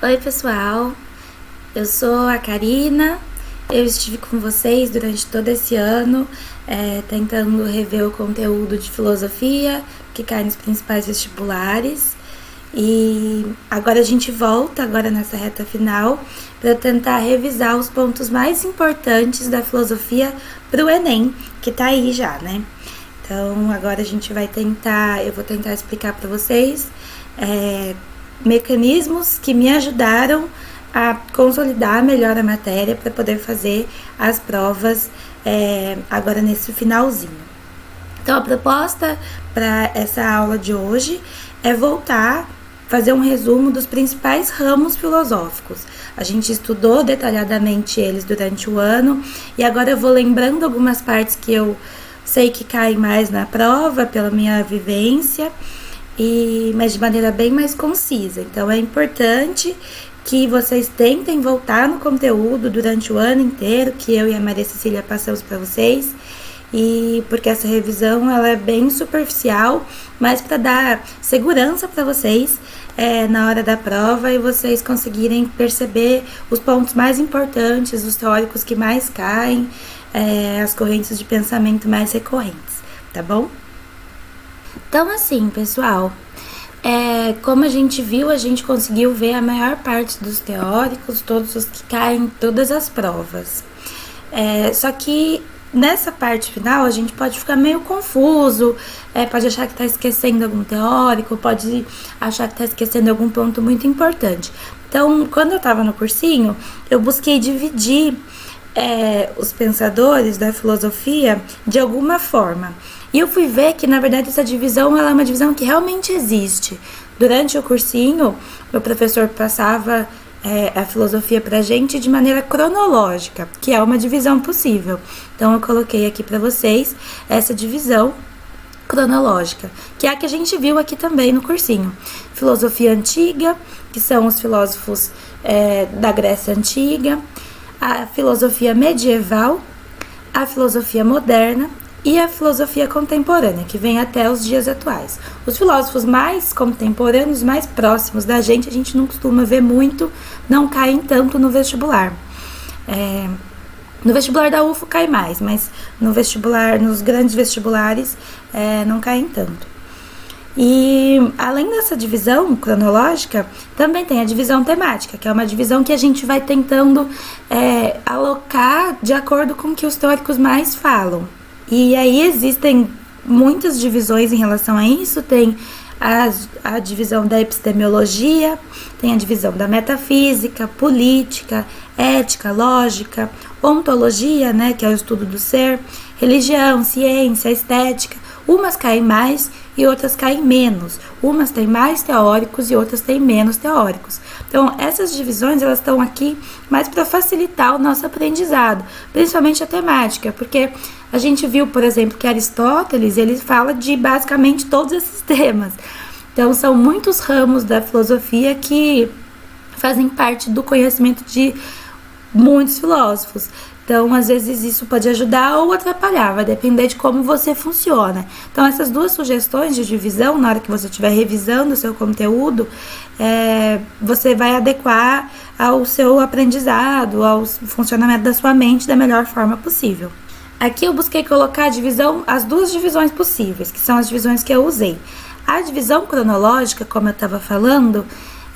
Oi pessoal, eu sou a Karina, eu estive com vocês durante todo esse ano tentando rever o conteúdo de filosofia que cai nos principais vestibulares e agora a gente volta agora nessa reta final para tentar revisar os pontos mais importantes da filosofia para o Enem, que tá aí já, né? Então agora a gente vai eu vou tentar explicar para vocês mecanismos que me ajudaram a consolidar melhor a matéria para poder fazer as provas agora nesse finalzinho. Então a proposta para essa aula de hoje é fazer um resumo dos principais ramos filosóficos. A gente estudou detalhadamente eles durante o ano e agora eu vou lembrando algumas partes que eu sei que caem mais na prova pela minha vivência, mas de maneira bem mais concisa. Então é importante que vocês tentem voltar no conteúdo durante o ano inteiro que eu e a Maria Cecília passamos para vocês, e porque essa revisão ela é bem superficial, mas para dar segurança para vocês na hora da prova e vocês conseguirem perceber os pontos mais importantes, os teóricos que mais caem, as correntes de pensamento mais recorrentes, tá bom? Então assim, pessoal, como a gente viu, a gente conseguiu ver a maior parte dos teóricos, todos os que caem em todas as provas. Só que nessa parte final a gente pode ficar meio confuso, pode achar que está esquecendo algum teórico, pode achar que está esquecendo algum ponto muito importante. Então, quando eu estava no cursinho, eu busquei dividir os pensadores da filosofia de alguma forma. E eu fui ver que, na verdade, essa divisão ela é uma divisão que realmente existe. Durante o cursinho, meu professor passava a filosofia pra gente de maneira cronológica, que é uma divisão possível. Então, eu coloquei aqui para vocês essa divisão cronológica, que é a que a gente viu aqui também no cursinho. Filosofia antiga, que são os filósofos da Grécia Antiga, a filosofia medieval, a filosofia moderna e a filosofia contemporânea, que vem até os dias atuais. Os filósofos mais contemporâneos, mais próximos da gente, a gente não costuma ver muito, não caem tanto no vestibular. No vestibular da UFO cai mais, mas nos grandes vestibulares, não caem tanto. E além dessa divisão cronológica, também tem a divisão temática, que é uma divisão que a gente vai tentando alocar de acordo com o que os teóricos mais falam. E aí existem muitas divisões em relação a isso. Tem a divisão da epistemologia, tem a divisão da metafísica, política, ética, lógica, ontologia, né, que é o estudo do ser, religião, ciência, estética. Umas caem mais e outras caem menos. Umas têm mais teóricos e outras têm menos teóricos. Então, essas divisões elas estão aqui mais para facilitar o nosso aprendizado, principalmente a temática, porque a gente viu, por exemplo, que Aristóteles ele fala de basicamente todos esses temas. Então, são muitos ramos da filosofia que fazem parte do conhecimento de muitos filósofos. Então, às vezes isso pode ajudar ou atrapalhar, vai depender de como você funciona. Então, essas duas sugestões de divisão, na hora que você estiver revisando o seu conteúdo, você vai adequar ao seu aprendizado, ao funcionamento da sua mente da melhor forma possível. Aqui eu busquei colocar as duas divisões possíveis, que são as divisões que eu usei. A divisão cronológica, como eu estava falando,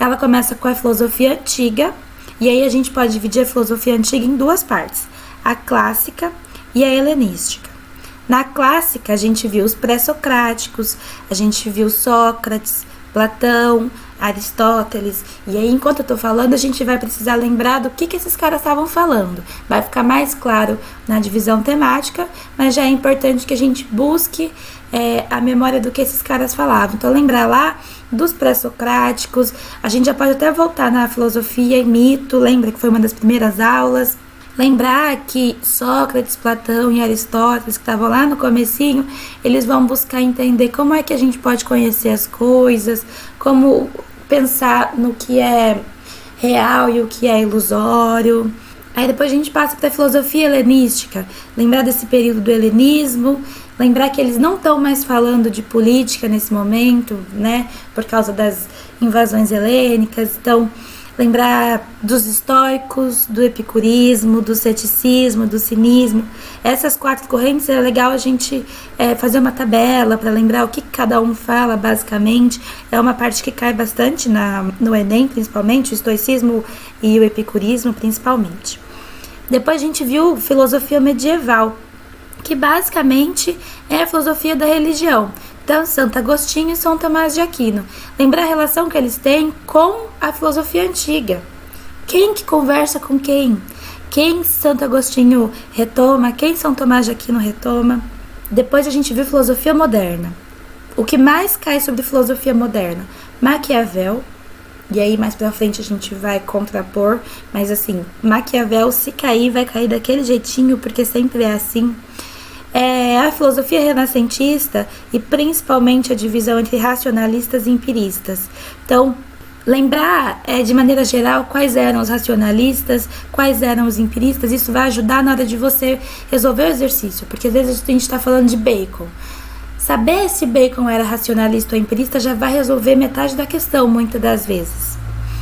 ela começa com a filosofia antiga, e aí a gente pode dividir a filosofia antiga em duas partes, a clássica e a helenística. Na clássica, a gente viu os pré-socráticos, a gente viu Sócrates, Platão, Aristóteles, e aí enquanto eu tô falando, a gente vai precisar lembrar do que esses caras estavam falando. Vai ficar mais claro na divisão temática, mas já é importante que a gente busque a memória do que esses caras falavam. Então, lembrar lá dos pré-socráticos, a gente já pode até voltar na filosofia e mito, lembra que foi uma das primeiras aulas. Lembrar que Sócrates, Platão e Aristóteles, que estavam lá no comecinho, eles vão buscar entender como é que a gente pode conhecer as coisas, como pensar no que é real e o que é ilusório. Aí depois a gente passa para a filosofia helenística, lembrar desse período do helenismo, lembrar que eles não estão mais falando de política nesse momento, né, por causa das invasões helênicas. Então, lembrar dos estoicos, do epicurismo, do ceticismo, do cinismo. Essas 4 correntes é legal a gente fazer uma tabela para lembrar o que cada um fala, basicamente. É uma parte que cai bastante no Enem, principalmente, o estoicismo e o epicurismo, principalmente. Depois a gente viu filosofia medieval, que basicamente é a filosofia da religião. Então, Santo Agostinho e São Tomás de Aquino. Lembrar a relação que eles têm com a filosofia antiga. Quem que conversa com quem? Quem Santo Agostinho retoma? Quem São Tomás de Aquino retoma? Depois a gente viu filosofia moderna. O que mais cai sobre filosofia moderna? Maquiavel. E aí mais pra frente a gente vai contrapor. Mas assim, Maquiavel, se cair, vai cair daquele jeitinho, porque sempre é assim. A filosofia renascentista e principalmente a divisão entre racionalistas e empiristas. Então, lembrar de maneira geral quais eram os racionalistas, quais eram os empiristas, isso vai ajudar na hora de você resolver o exercício, porque às vezes a gente está falando de Bacon. Saber se Bacon era racionalista ou empirista já vai resolver metade da questão, muitas das vezes.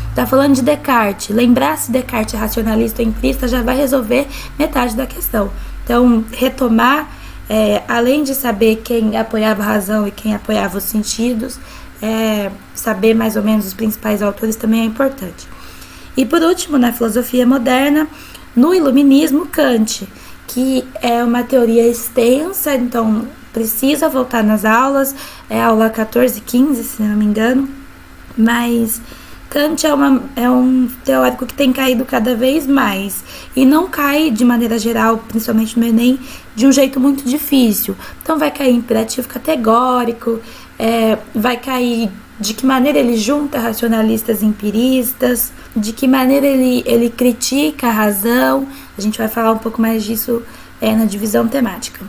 Está falando de Descartes, lembrar se Descartes é racionalista ou empirista já vai resolver metade da questão. Então, retomar, além de saber quem apoiava a razão e quem apoiava os sentidos, saber mais ou menos os principais autores também é importante. E por último, na filosofia moderna, no iluminismo, Kant, que é uma teoria extensa, então precisa voltar nas aulas, aula 14 e 15, se não me engano, mas Kant é um teórico que tem caído cada vez mais e não cai de maneira geral, principalmente no Enem, de um jeito muito difícil. Então vai cair imperativo categórico, vai cair de que maneira ele junta racionalistas e empiristas, de que maneira ele critica a razão. A gente vai falar um pouco mais disso na divisão temática.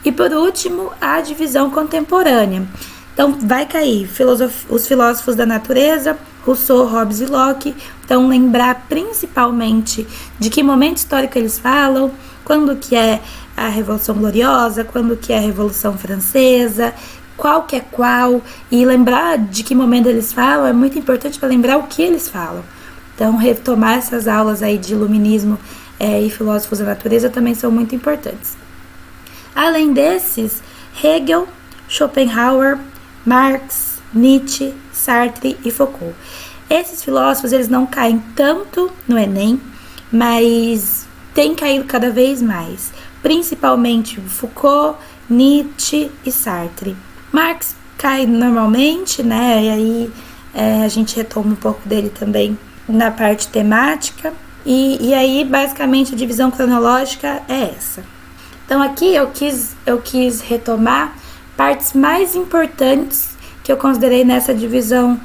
E por último, a divisão contemporânea. Então vai cair os filósofos da natureza, Rousseau, Hobbes e Locke. Então lembrar principalmente de que momento histórico eles falam, quando que é a Revolução Gloriosa, quando que é a Revolução Francesa, qual que é qual, e lembrar de que momento eles falam é muito importante para lembrar o que eles falam. Então retomar essas aulas aí de iluminismo e filósofos da natureza também são muito importantes. Além desses, Hegel, Schopenhauer, Marx, Nietzsche, Sartre e Foucault. Esses filósofos eles não caem tanto no Enem, mas têm caído cada vez mais, principalmente Foucault, Nietzsche e Sartre. Marx cai normalmente, né? E aí a gente retoma um pouco dele também na parte temática. E aí basicamente a divisão cronológica é essa. Então aqui eu quis retomar partes mais importantes que eu considerei nessa divisão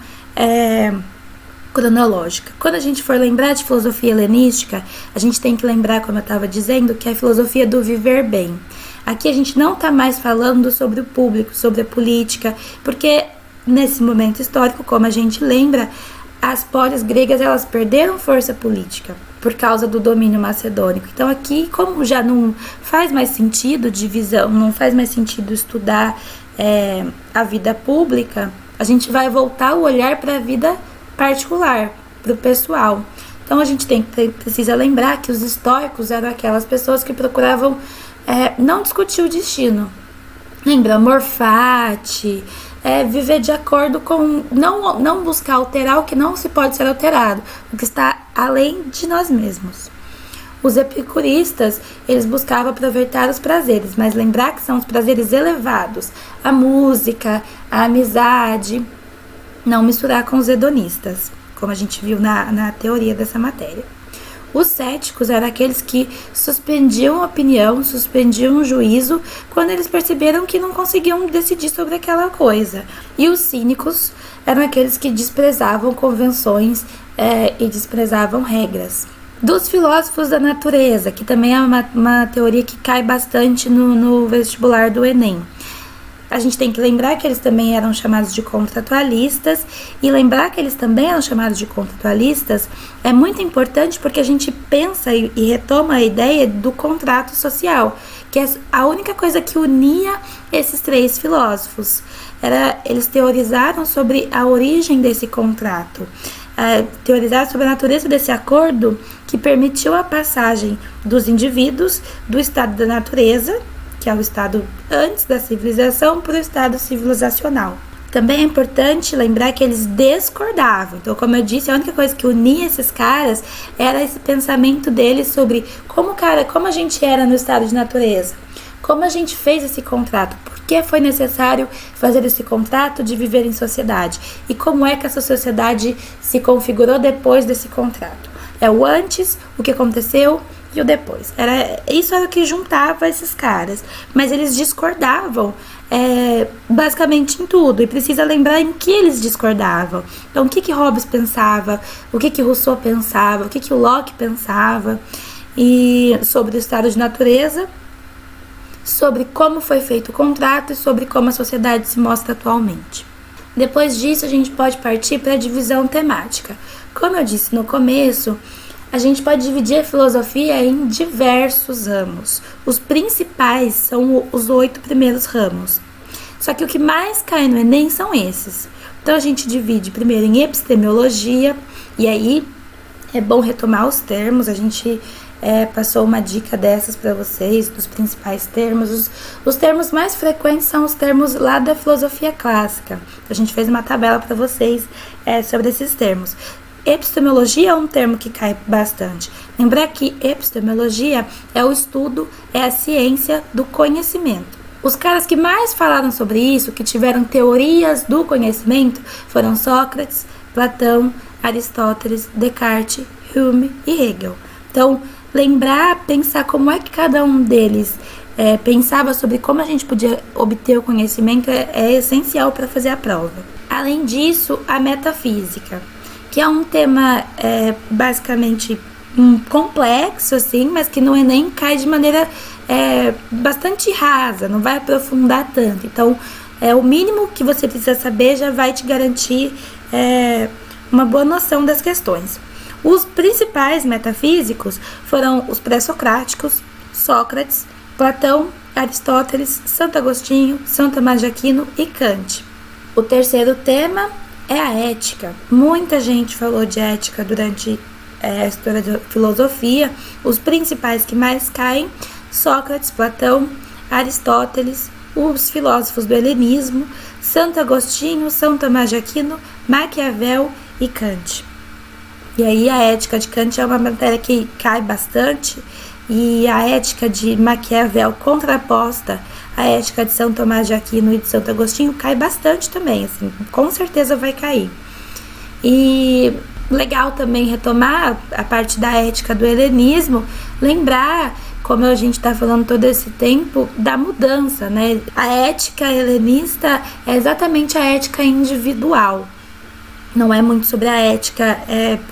cronológica. Quando a gente for lembrar de filosofia helenística, a gente tem que lembrar, como eu estava dizendo, que é a filosofia do viver bem. Aqui a gente não está mais falando sobre o público, sobre a política, porque nesse momento histórico, como a gente lembra, as polis gregas elas perderam força política por causa do domínio macedônico. Então aqui, como já não faz mais sentido divisão, não faz mais sentido estudar a vida pública, a gente vai voltar o olhar para a vida particular, para o pessoal. Então a gente precisa lembrar que os estoicos eram aquelas pessoas que procuravam não discutir o destino. Lembra, amor fati, viver de acordo com, não buscar alterar o que não se pode ser alterado, o que está além de nós mesmos. Os epicuristas, eles buscavam aproveitar os prazeres, mas lembrar que são os prazeres elevados, a música, a amizade, não misturar com os hedonistas, como a gente viu na teoria dessa matéria. Os céticos eram aqueles que suspendiam a opinião, suspendiam o juízo quando eles perceberam que não conseguiam decidir sobre aquela coisa. E os cínicos eram aqueles que desprezavam convenções e desprezavam regras. Dos filósofos da natureza, que também é uma teoria que cai bastante no vestibular do Enem. A gente tem que lembrar que eles também eram chamados de contratualistas, e lembrar que eles também eram chamados de contratualistas é muito importante porque a gente pensa e retoma a ideia do contrato social, que é a única coisa que unia esses três filósofos. Eles teorizaram sobre a origem desse contrato. teorizar sobre a natureza desse acordo que permitiu a passagem dos indivíduos do estado da natureza, que é o estado antes da civilização, para o estado civilizacional. Também é importante lembrar que eles discordavam. Então, como eu disse, a única coisa que unia esses caras era esse pensamento deles sobre como a gente era no estado de natureza. Como a gente fez esse contrato? Por que foi necessário fazer esse contrato de viver em sociedade? E como é que essa sociedade se configurou depois desse contrato? É o antes, o que aconteceu e o depois. Isso era o que juntava esses caras. Mas eles discordavam basicamente em tudo. E precisa lembrar em que eles discordavam. Então, o que Hobbes pensava? O que Rousseau pensava? O que o Locke pensava? E sobre o estado de natureza, sobre como foi feito o contrato e sobre como a sociedade se mostra atualmente. Depois disso, a gente pode partir para a divisão temática. Como eu disse no começo, a gente pode dividir a filosofia em diversos ramos. Os principais são os 8 primeiros ramos. Só que o que mais cai no Enem são esses. Então, a gente divide primeiro em epistemologia, e aí é bom retomar os termos. A gente passou uma dica dessas para vocês, dos principais termos. Os termos mais frequentes são os termos lá da filosofia clássica. A gente fez uma tabela para vocês sobre esses termos. Epistemologia é um termo que cai bastante. Lembrar que epistemologia é o estudo, é a ciência do conhecimento. Os caras que mais falaram sobre isso, que tiveram teorias do conhecimento, foram Sócrates, Platão, Aristóteles, Descartes, Hume e Hegel. Então, lembrar, pensar como é que cada um deles pensava sobre como a gente podia obter o conhecimento é essencial para fazer a prova. Além disso, a metafísica, que é um tema basicamente complexo, assim, mas que no Enem cai de maneira bastante rasa, não vai aprofundar tanto. Então, o mínimo que você precisa saber já vai te garantir uma boa noção das questões. Os principais metafísicos foram os pré-socráticos, Sócrates, Platão, Aristóteles, Santo Agostinho, São Tomás de Aquino e Kant. O terceiro tema é a ética. Muita gente falou de ética durante a história da filosofia. Os principais que mais caem, Sócrates, Platão, Aristóteles, os filósofos do helenismo, Santo Agostinho, São Tomás de Aquino, Maquiavel e Kant. E aí a ética de Kant é uma matéria que cai bastante, e a ética de Maquiavel contraposta à ética de São Tomás de Aquino e de Santo Agostinho cai bastante também, assim, com certeza vai cair. E legal também retomar a parte da ética do helenismo, lembrar, como a gente está falando todo esse tempo, da mudança, né? A ética helenista é exatamente a ética individual. Não é muito sobre a ética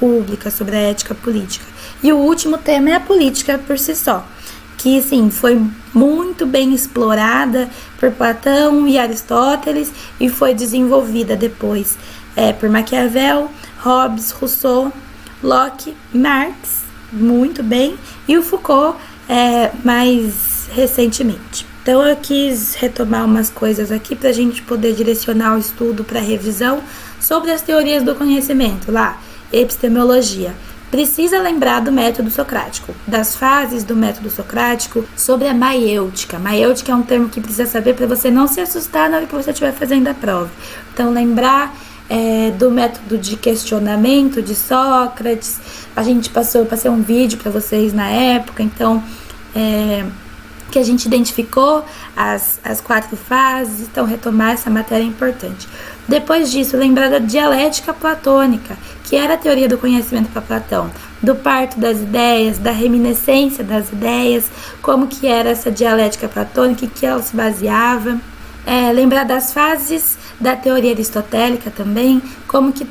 pública, sobre a ética política. E o último tema é a política por si só, que, sim, foi muito bem explorada por Platão e Aristóteles e foi desenvolvida depois por Maquiavel, Hobbes, Rousseau, Locke, Marx, muito bem, e o Foucault mais recentemente. Então, eu quis retomar umas coisas aqui para a gente poder direcionar o estudo para revisão sobre as teorias do conhecimento, lá, epistemologia. Precisa lembrar do método socrático, das fases do método socrático, sobre a maiêutica. Maiêutica é um termo que precisa saber para você não se assustar na hora que você estiver fazendo a prova. Então, lembrar do método de questionamento de Sócrates. Eu passei um vídeo para vocês na época, então que a gente identificou as 4 fases. Então, retomar essa matéria é importante. Depois disso, lembrar da dialética platônica, que era a teoria do conhecimento para Platão, do parto das ideias, da reminiscência das ideias, como que era essa dialética platônica e que ela se baseava. Lembrar das fases da teoria aristotélica também, como que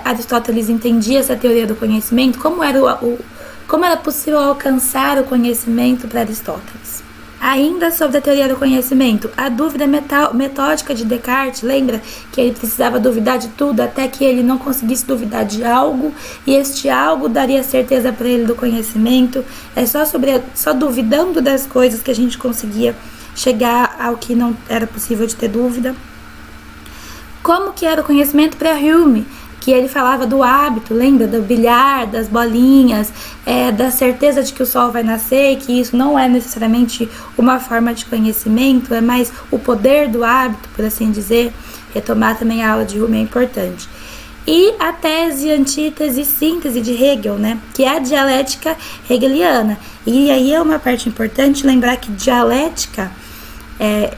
Aristóteles entendia essa teoria do conhecimento, como era possível alcançar o conhecimento para Aristóteles. Ainda sobre a teoria do conhecimento, a dúvida metódica de Descartes, lembra que ele precisava duvidar de tudo até que ele não conseguisse duvidar de algo, e este algo daria certeza para ele do conhecimento. É só duvidando das coisas que a gente conseguia chegar ao que não era possível de ter dúvida. Como que era o conhecimento para Hume? que ele falava do hábito, lembra? Do bilhar, das bolinhas, da certeza de que o sol vai nascer, e que isso não é necessariamente uma forma de conhecimento, é mais o poder do hábito, por assim dizer. Retomar também a aula de Hume é importante. E a tese, antítese e síntese de Hegel, né? Que é a dialética hegeliana. E aí é uma parte importante lembrar que dialética,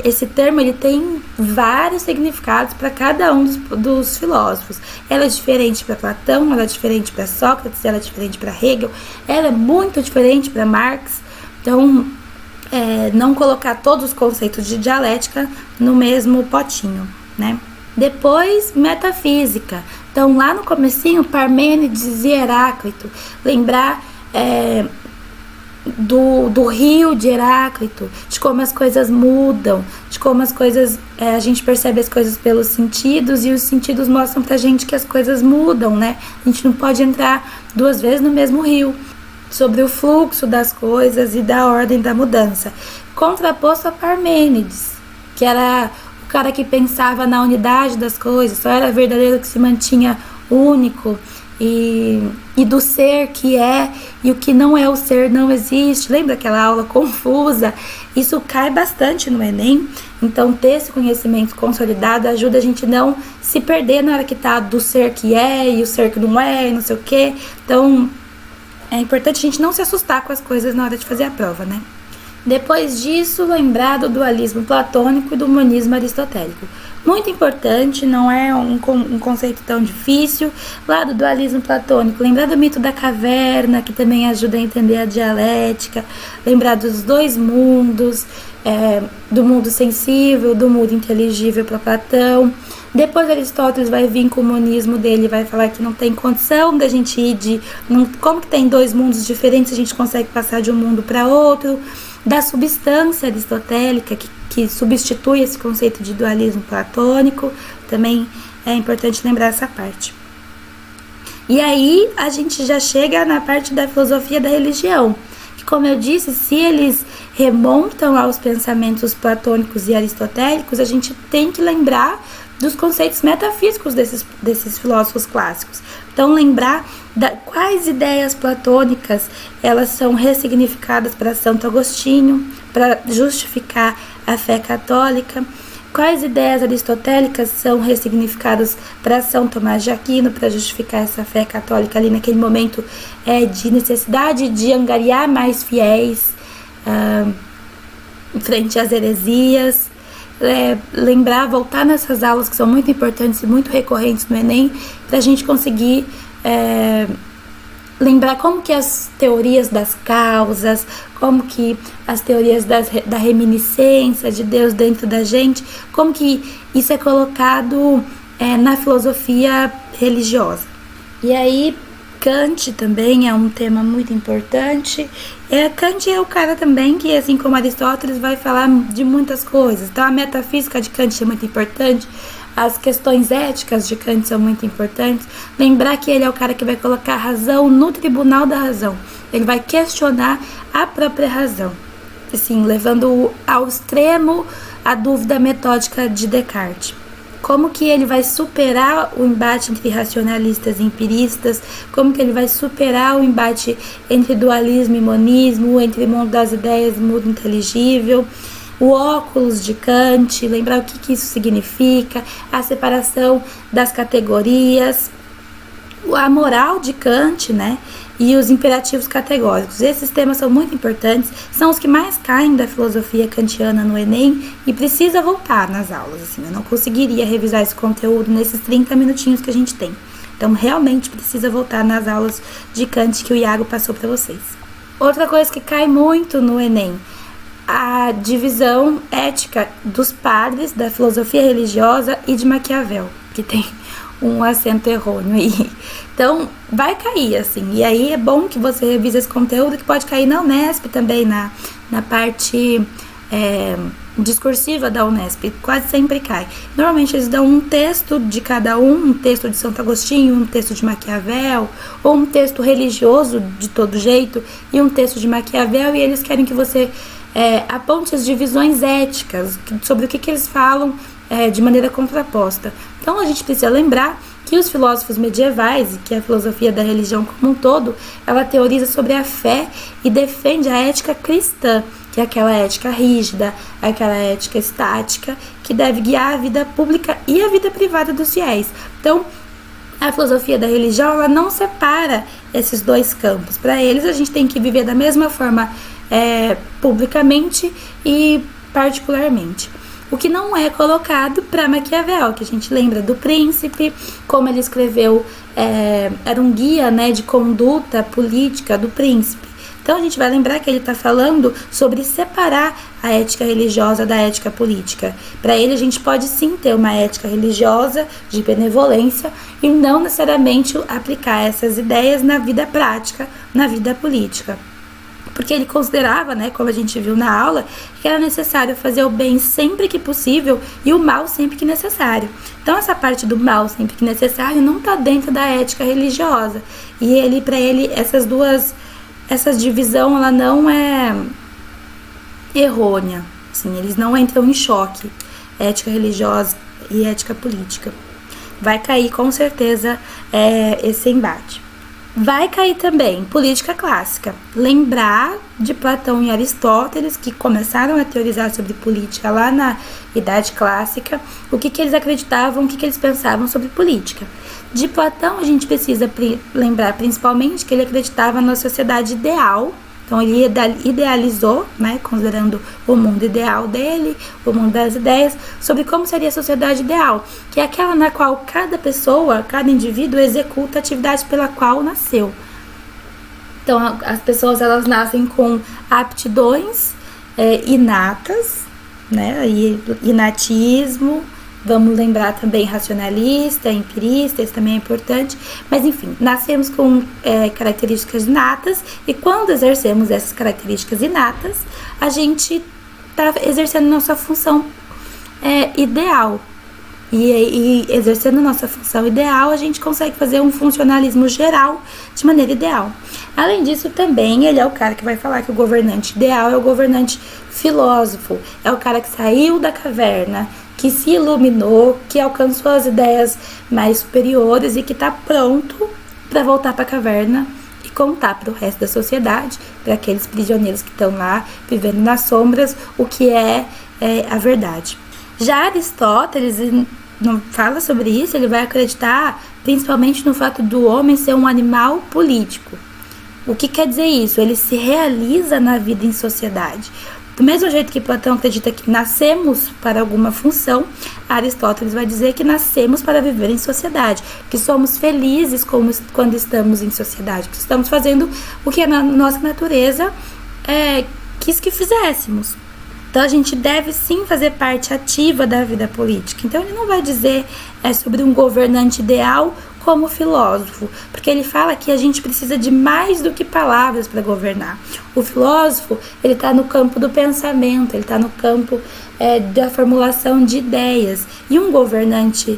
esse termo, ele tem vários significados para cada um dos filósofos. Ela é diferente para Platão, ela é diferente para Sócrates, ela é diferente para Hegel, ela é muito diferente para Marx. Então, não colocar todos os conceitos de dialética no mesmo potinho, né? Depois, metafísica. Então, lá no comecinho, Parmênides e Heráclito. Lembrar do rio de Heráclito, de como as coisas mudam, de como as coisas, a gente percebe as coisas pelos sentidos, e os sentidos mostram pra gente que as coisas mudam, né? A gente não pode entrar 2 vezes no mesmo rio. Sobre o fluxo das coisas e da ordem da mudança. Contraposto a Parmênides, que era o cara que pensava na unidade das coisas, só era verdadeiro que se mantinha único, e do ser que é, e o que não é o ser não existe. Lembra aquela aula confusa? Isso cai bastante no Enem, então ter esse conhecimento consolidado ajuda a gente não se perder na hora que tá do ser que é e o ser que não é, e não sei o que. Então é importante a gente não se assustar com as coisas na hora de fazer a prova, né? Depois disso, lembrar do dualismo platônico e do monismo aristotélico. Muito importante, não é um conceito tão difícil. Lá do dualismo platônico, lembrar do mito da caverna, que também ajuda a entender a dialética. Lembrar dos 2 mundos, do mundo sensível, do mundo inteligível para Platão. Depois Aristóteles vai vir com o monismo dele, vai falar que não tem condição da gente ir como que tem 2 mundos diferentes, a gente consegue passar de um mundo para outro. Da substância aristotélica, que substitui esse conceito de dualismo platônico, também é importante lembrar essa parte. E aí a gente já chega na parte da filosofia da religião, que, como eu disse, se eles remontam aos pensamentos platônicos e aristotélicos, a gente tem que lembrar dos conceitos metafísicos desses filósofos clássicos. Então, lembrar quais ideias platônicas elas são ressignificadas para Santo Agostinho, para justificar a fé católica, quais ideias aristotélicas são ressignificadas para São Tomás de Aquino, para justificar essa fé católica ali naquele momento de necessidade de angariar mais fiéis frente às heresias. Lembrar, voltar nessas aulas que são muito importantes e muito recorrentes no Enem, para a gente conseguir lembrar como que as teorias das causas, como que as teorias da reminiscência de Deus dentro da gente, como que isso é colocado na filosofia religiosa. E aí, Kant também é um tema muito importante. Kant é o cara também que, assim como Aristóteles, vai falar de muitas coisas. Então, a metafísica de Kant é muito importante, as questões éticas de Kant são muito importantes. Lembrar que ele é o cara que vai colocar a razão no tribunal da razão. Ele vai questionar a própria razão, assim, levando ao extremo a dúvida metódica de Descartes. Como que ele vai superar o embate entre racionalistas e empiristas, como que ele vai superar o embate entre dualismo e monismo, entre mundo das ideias e mundo inteligível, o óculos de Kant, lembrar o que isso significa, a separação das categorias, a moral de Kant, né? E os imperativos categóricos. Esses temas são muito importantes, são os que mais caem da filosofia kantiana no Enem e precisa voltar nas aulas. Assim, eu não conseguiria revisar esse conteúdo nesses 30 minutinhos que a gente tem. Então, realmente precisa voltar nas aulas de Kant que o Iago passou para vocês. Outra coisa que cai muito no Enem, a divisão ética dos padres, da filosofia religiosa e de Maquiavel, que tem um acento errôneo aí. Então, vai cair, assim. E aí é bom que você revise esse conteúdo, que pode cair na Unesp também, na parte discursiva da Unesp. Quase sempre cai. Normalmente eles dão um texto de cada um texto de Santo Agostinho, um texto de Maquiavel, ou um texto religioso de todo jeito, e um texto de Maquiavel, e eles querem que você aponte as divisões éticas, sobre o que eles falam de maneira contraposta. Então, a gente precisa lembrar que os filósofos medievais e que a filosofia da religião como um todo, ela teoriza sobre a fé e defende a ética cristã, que é aquela ética rígida, aquela ética estática, que deve guiar a vida pública e a vida privada dos fiéis. Então, a filosofia da religião, ela não separa esses dois campos. Para eles, a gente tem que viver da mesma forma publicamente e particularmente. O que não é colocado para Maquiavel, que a gente lembra do Príncipe, como ele escreveu, era um guia, né, de conduta política do Príncipe. Então a gente vai lembrar que ele está falando sobre separar a ética religiosa da ética política. Para ele, a gente pode sim ter uma ética religiosa de benevolência e não necessariamente aplicar essas ideias na vida prática, na vida política. Porque ele considerava, né, como a gente viu na aula, que era necessário fazer o bem sempre que possível e o mal sempre que necessário. Então essa parte do mal sempre que necessário não está dentro da ética religiosa. E para ele, essa divisão, ela não é errônea, assim, eles não entram em choque, ética religiosa e ética política. Vai cair com certeza esse embate. Vai cair também política clássica. Lembrar de Platão e Aristóteles, que começaram a teorizar sobre política lá na Idade Clássica, o que eles acreditavam, o que eles pensavam sobre política. De Platão, a gente precisa lembrar principalmente que ele acreditava na sociedade ideal. Então, ele idealizou, né, considerando o mundo ideal dele, o mundo das ideias, sobre como seria a sociedade ideal, que é aquela na qual cada pessoa, cada indivíduo executa a atividade pela qual nasceu. Então, as pessoas, elas nascem com aptidões inatas, né, e inatismo. Vamos lembrar também racionalista, empirista, isso também é importante. Mas, enfim, nascemos com características inatas e quando exercemos essas características inatas, a gente está exercendo nossa função ideal. E exercendo nossa função ideal, a gente consegue fazer um funcionalismo geral de maneira ideal. Além disso, também ele é o cara que vai falar que o governante ideal é o governante filósofo, é o cara que saiu da caverna, que se iluminou, que alcançou as ideias mais superiores e que está pronto para voltar para a caverna e contar para o resto da sociedade, para aqueles prisioneiros que estão lá vivendo nas sombras, o que é a verdade. Já Aristóteles não fala sobre isso, ele vai acreditar principalmente no fato do homem ser um animal político. O que quer dizer isso? Ele se realiza na vida em sociedade. Do mesmo jeito que Platão acredita que nascemos para alguma função, Aristóteles vai dizer que nascemos para viver em sociedade, que somos felizes quando estamos em sociedade, que estamos fazendo o que a nossa natureza quis que fizéssemos. Então a gente deve sim fazer parte ativa da vida política. Então ele não vai dizer sobre um governante ideal como filósofo, porque ele fala que a gente precisa de mais do que palavras para governar. O filósofo, ele está no campo do pensamento, ele está no campo da formulação de ideias. E um governante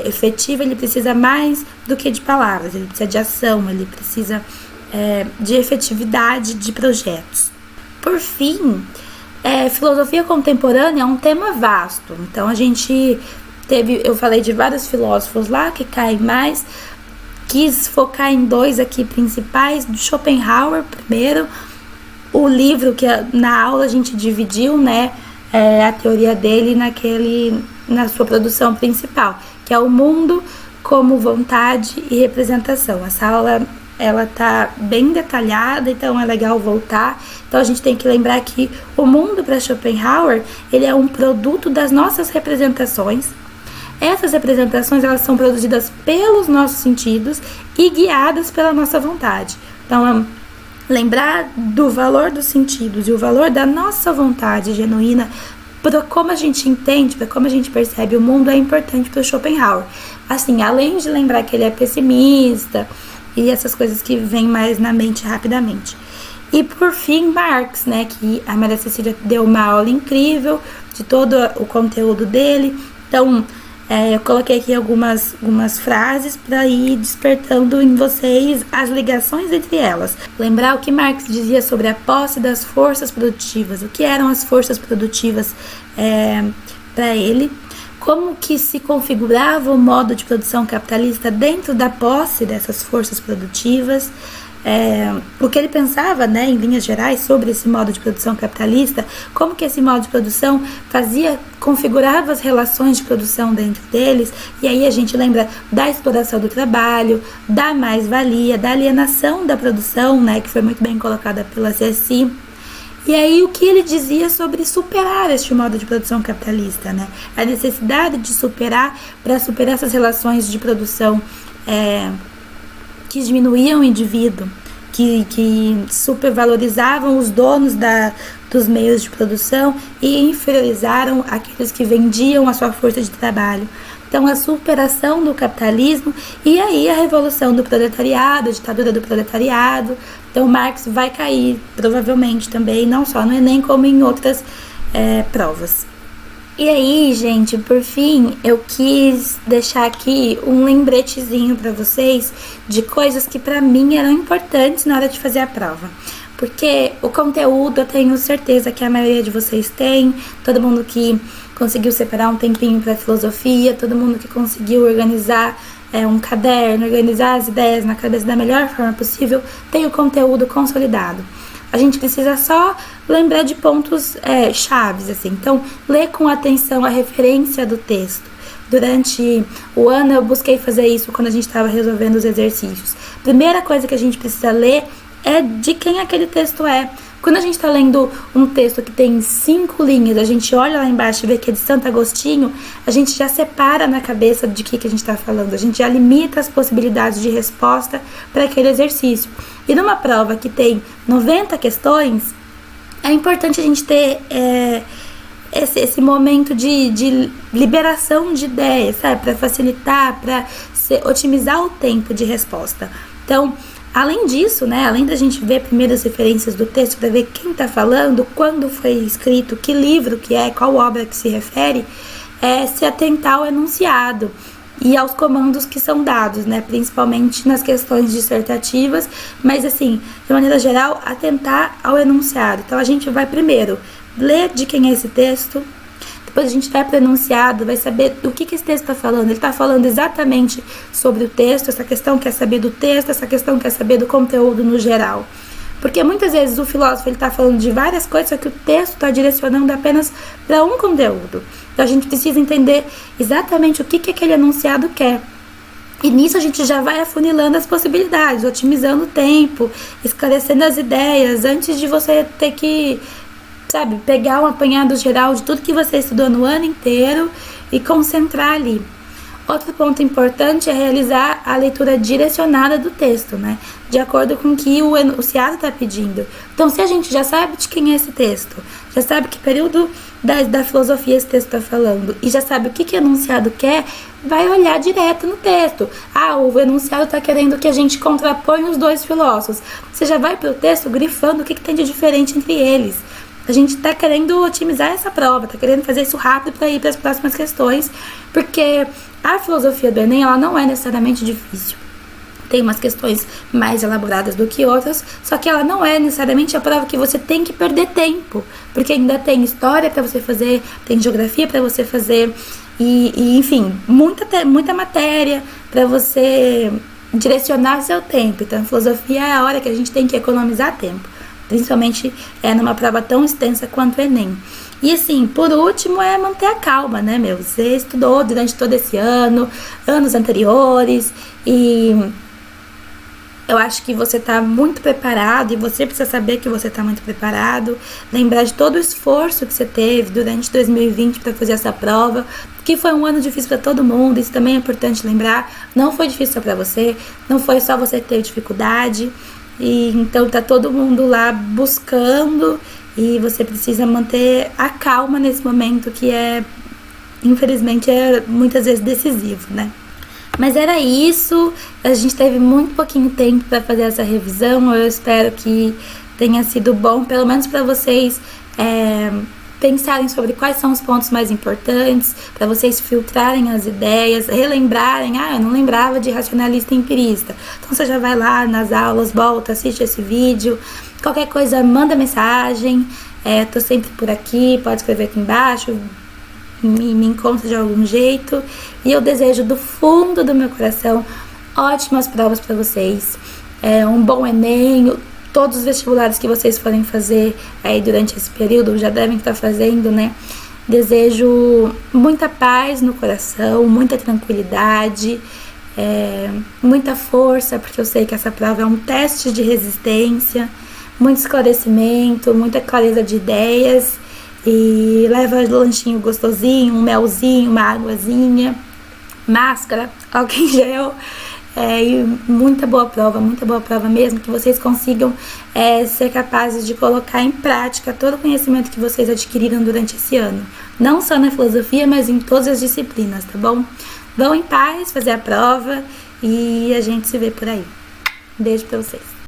efetivo, ele precisa mais do que de palavras, ele precisa de ação, ele precisa de efetividade de projetos. Por fim, filosofia contemporânea é um tema vasto, então a gente eu falei de vários filósofos lá que caem mais, quis focar em dois aqui principais, do Schopenhauer primeiro, o livro que na aula a gente dividiu, né, a teoria dele na sua produção principal, que é o mundo como vontade e representação. Essa aula ela tá bem detalhada, então é legal voltar. Então a gente tem que lembrar que o mundo para Schopenhauer, ele é um produto das nossas representações. Essas representações, elas são produzidas pelos nossos sentidos e guiadas pela nossa vontade. Então, lembrar do valor dos sentidos e o valor da nossa vontade genuína para como a gente entende, para como a gente percebe o mundo, é importante para o Schopenhauer. Assim, além de lembrar que ele é pessimista e essas coisas que vêm mais na mente rapidamente. E por fim, Marx, né, que a Maria Cecília deu uma aula incrível de todo o conteúdo dele. Então, eu coloquei aqui algumas frases para ir despertando em vocês as ligações entre elas. Lembrar o que Marx dizia sobre a posse das forças produtivas, o que eram as forças produtivas para ele. como que se configurava o modo de produção capitalista dentro da posse dessas forças produtivas, o que ele pensava, né, em linhas gerais, sobre esse modo de produção capitalista, como que esse modo de produção configurava as relações de produção dentro deles, e aí a gente lembra da exploração do trabalho, da mais-valia, da alienação da produção, né, que foi muito bem colocada pela CSI. E aí o que ele dizia sobre superar este modo de produção capitalista, né? A necessidade de superar, para superar essas relações de produção que diminuíam o indivíduo, que supervalorizavam os donos dos meios de produção e inferiorizaram aqueles que vendiam a sua força de trabalho. Então, a superação do capitalismo e aí a revolução do proletariado, a ditadura do proletariado. Então, Marx vai cair, provavelmente também, não só no Enem, como em outras provas. E aí, gente, por fim, eu quis deixar aqui um lembretezinho para vocês de coisas que para mim eram importantes na hora de fazer a prova. Porque o conteúdo eu tenho certeza que a maioria de vocês tem, todo mundo que conseguiu separar um tempinho para filosofia, todo mundo que conseguiu organizar um caderno, organizar as ideias na cabeça da melhor forma possível, tem o conteúdo consolidado. A gente precisa só lembrar de pontos chaves, assim. Então, ler com atenção a referência do texto. Durante o ano eu busquei fazer isso quando a gente estava resolvendo os exercícios. Primeira coisa que a gente precisa ler é de quem aquele texto é. Quando a gente está lendo um texto que tem 5 linhas, a gente olha lá embaixo e vê que é de Santo Agostinho, a gente já separa na cabeça de que a gente está falando, a gente já limita as possibilidades de resposta para aquele exercício. E numa prova que tem 90 questões, é importante a gente ter esse momento de liberação de ideias, sabe? Para facilitar, para otimizar o tempo de resposta. Então, além disso, né, além da gente ver primeiro as referências do texto, para ver quem está falando, quando foi escrito, que livro que é, qual obra que se refere, se atentar ao enunciado e aos comandos que são dados, né, principalmente nas questões dissertativas, mas assim, de maneira geral, atentar ao enunciado. Então a gente vai primeiro ler de quem é esse texto, depois a gente vai para o enunciado, vai saber do que esse texto está falando. Ele está falando exatamente sobre o texto, essa questão quer saber do texto, essa questão quer saber do conteúdo no geral. Porque muitas vezes o filósofo está falando de várias coisas, só que o texto está direcionando apenas para um conteúdo. Então a gente precisa entender exatamente o que aquele enunciado quer. E nisso a gente já vai afunilando as possibilidades, otimizando o tempo, esclarecendo as ideias, antes de você ter que, sabe, pegar um apanhado geral de tudo que você estudou no ano inteiro e concentrar ali. Outro ponto importante é realizar a leitura direcionada do texto, né? De acordo com o que o enunciado está pedindo. Então, se a gente já sabe de quem é esse texto, já sabe que período da filosofia esse texto está falando, e já sabe o que o enunciado quer, vai olhar direto no texto. O enunciado está querendo que a gente contraponha os dois filósofos. Você já vai para o texto grifando o que tem de diferente entre eles. A gente está querendo otimizar essa prova, está querendo fazer isso rápido para ir para as próximas questões, porque a filosofia do Enem, ela não é necessariamente difícil. Tem umas questões mais elaboradas do que outras, só que ela não é necessariamente a prova que você tem que perder tempo, porque ainda tem história para você fazer, tem geografia para você fazer, e enfim, muita matéria para você direcionar seu tempo. Então, a filosofia é a hora que a gente tem que economizar tempo, principalmente numa prova tão extensa quanto o Enem. E assim, por último, é manter a calma, né, meu? Você estudou durante todo esse ano, anos anteriores, e eu acho que você está muito preparado, e você precisa saber que você está muito preparado, lembrar de todo o esforço que você teve durante 2020 para fazer essa prova, que foi um ano difícil para todo mundo. Isso também é importante lembrar, não foi difícil só para você, não foi só você que teve dificuldade, e então tá todo mundo lá buscando, e você precisa manter a calma nesse momento que infelizmente muitas vezes decisivo, né? Mas era isso, a gente teve muito pouquinho tempo para fazer essa revisão. Eu espero que tenha sido bom, pelo menos para vocês pensarem sobre quais são os pontos mais importantes, para vocês filtrarem as ideias, relembrarem, eu não lembrava de racionalista e empirista. Então você já vai lá nas aulas, volta, assiste esse vídeo, qualquer coisa manda mensagem, tô sempre por aqui, pode escrever aqui embaixo, me encontra de algum jeito. E eu desejo do fundo do meu coração ótimas provas para vocês, um bom Enem, todos os vestibulares que vocês forem fazer aí durante esse período, já devem estar fazendo, né? Desejo muita paz no coração, muita tranquilidade, muita força, porque eu sei que essa prova é um teste de resistência, muito esclarecimento, muita clareza de ideias, e leva um lanchinho gostosinho, um melzinho, uma águazinha, máscara, álcool em gel, e muita boa prova mesmo, que vocês consigam ser capazes de colocar em prática todo o conhecimento que vocês adquiriram durante esse ano, não só na filosofia, mas em todas as disciplinas, tá bom? Vão em paz fazer a prova e a gente se vê por aí. Um beijo pra vocês.